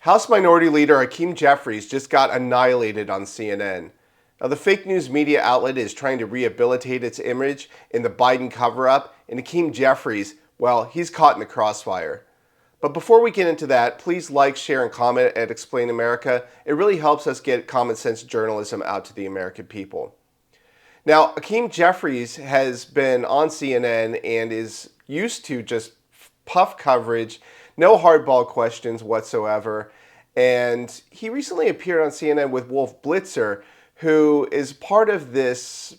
House Minority Leader Hakeem Jeffries just got annihilated on CNN. Now, the fake news media outlet is trying to rehabilitate its image in the Biden cover-up, and Hakeem Jeffries, well, he's caught in the crossfire. But before we get into that, please like, share, and comment at Explain America. It really helps us get common sense journalism out to the American people. Now, Hakeem Jeffries has been on CNN and is used to just puff coverage, no hardball questions whatsoever. And he recently appeared on CNN with Wolf Blitzer, who is part of this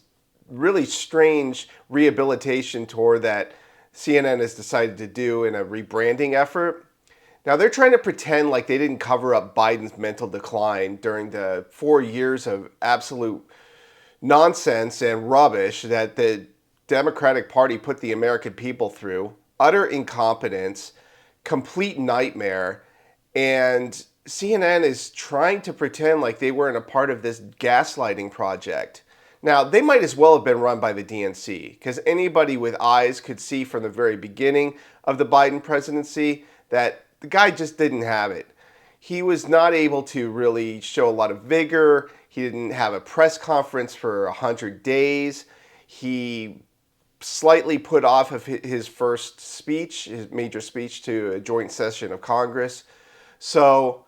really strange rehabilitation tour that CNN has decided to do in a rebranding effort. Now, they're trying to pretend like they didn't cover up Biden's mental decline during the 4 years of absolute nonsense and rubbish that the Democratic Party put the American people through. Utter incompetence, complete nightmare, and CNN is trying to pretend like they weren't a part of this gaslighting project. Now, they might as well have been run by the DNC, because anybody with eyes could see from the very beginning of the Biden presidency that the guy just didn't have it. He was not able to really show a lot of vigor. He didn't have a press conference for 100 days. He slightly put off of his first speech, his major speech to a joint session of Congress. So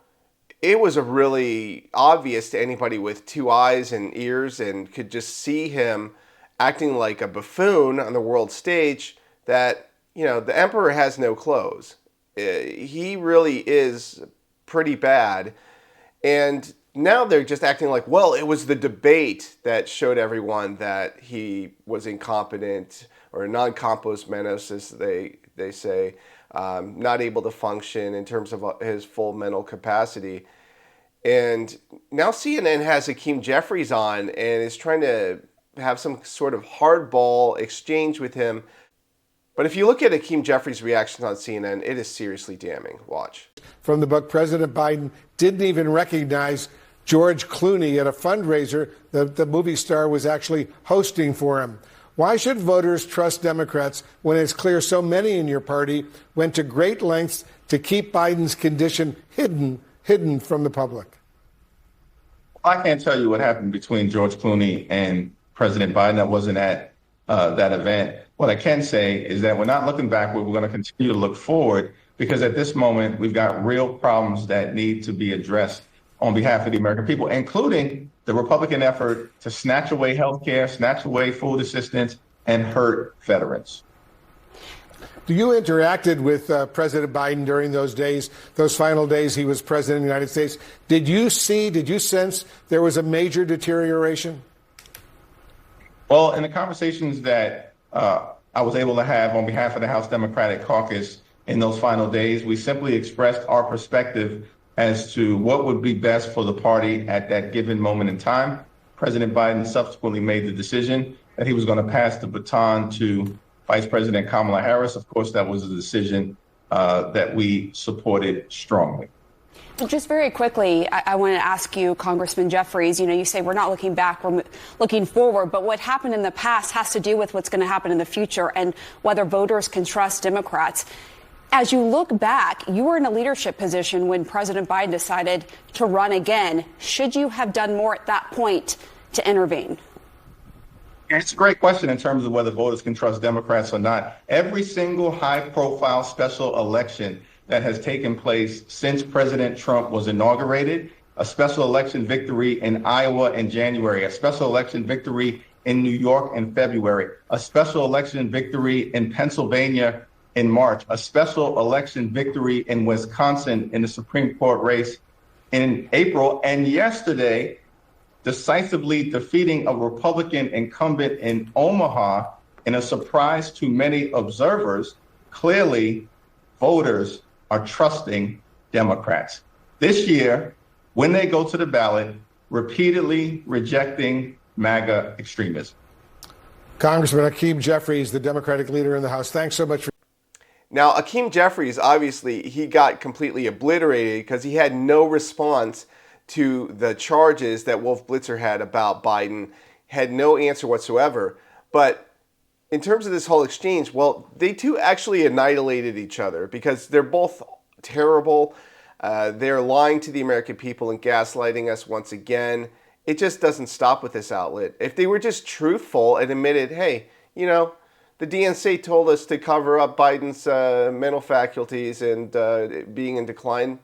it was a really obvious to anybody with two eyes and ears and could just see him acting like a buffoon on the world stage that, the emperor has no clothes. He really is pretty bad. And now they're just acting like, well, it was the debate that showed everyone that he was incompetent or non-compos mentis, as they say, not able to function in terms of his full mental capacity. And now CNN has Hakeem Jeffries on and is trying to have some sort of hardball exchange with him. But if you look at Hakeem Jeffries' reactions on CNN, it is seriously damning. Watch. From the book, President Biden didn't even recognize George Clooney at a fundraiser that the movie star was actually hosting for him. Why should voters trust Democrats when it's clear so many in your party went to great lengths to keep Biden's condition hidden from the public? I can't tell you what happened between George Clooney and President Biden. I wasn't at that event. What I can say is that we're not looking backward. We're going to continue to look forward, because at this moment, we've got real problems that need to be addressed on behalf of the American people, including the Republican effort to snatch away health care, snatch away food assistance, and hurt veterans. You interacted with President Biden during those days, those final days he was president of the United States. Did you sense there was a major deterioration? Well, in the conversations that I was able to have on behalf of the House Democratic Caucus in those final days, we simply expressed our perspective as to what would be best for the party at that given moment in time. President Biden subsequently made the decision that he was going to pass the baton to Vice President Kamala Harris. Of course, that was a decision that we supported strongly. Just very quickly, I want to ask you, Congressman Jeffries, you say we're not looking back, we're looking forward, but what happened in the past has to do with what's going to happen in the future and whether voters can trust Democrats. As you look back, you were in a leadership position when President Biden decided to run again. Should you have done more at that point to intervene? It's a great question in terms of whether voters can trust Democrats or not. Every single high-profile special election that has taken place since President Trump was inaugurated, a special election victory in Iowa in January, a special election victory in New York in February, a special election victory in Pennsylvania in March, a special election victory in Wisconsin in the Supreme Court race in April, and yesterday, decisively defeating a Republican incumbent in Omaha in a surprise to many observers. Clearly, voters are trusting Democrats. This year, when they go to the ballot, repeatedly rejecting MAGA extremism. Congressman Hakeem Jeffries, the Democratic leader in the House, thanks so much. Now, Hakeem Jeffries, obviously, he got completely obliterated because he had no response to the charges that Wolf Blitzer had about Biden, had no answer whatsoever. But in terms of this whole exchange, well, they two actually annihilated each other because they're both terrible. They're lying to the American people and gaslighting us once again. It just doesn't stop with this outlet. If they were just truthful and admitted, hey, the DNC told us to cover up Biden's mental faculties and being in decline,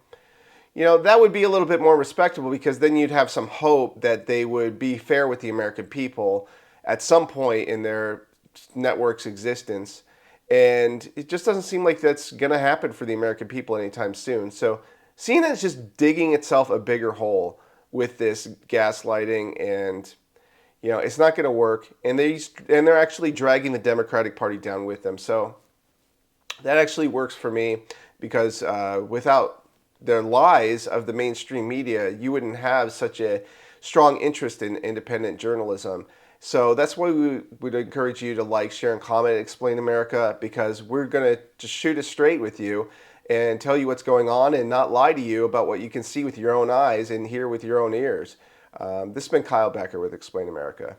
that would be a little bit more respectable, because then you'd have some hope that they would be fair with the American people at some point in their network's existence. And it just doesn't seem like that's going to happen for the American people anytime soon. So CNN is just digging itself a bigger hole with this gaslighting, and it's not going to work. And they're actually dragging the Democratic Party down with them. So that actually works for me, because without the lies of the mainstream media, you wouldn't have such a strong interest in independent journalism. So that's why we would encourage you to like, share, and comment Explain America, because we're going to just shoot it straight with you and tell you what's going on and not lie to you about what you can see with your own eyes and hear with your own ears. This has been Kyle Becker with Explain America.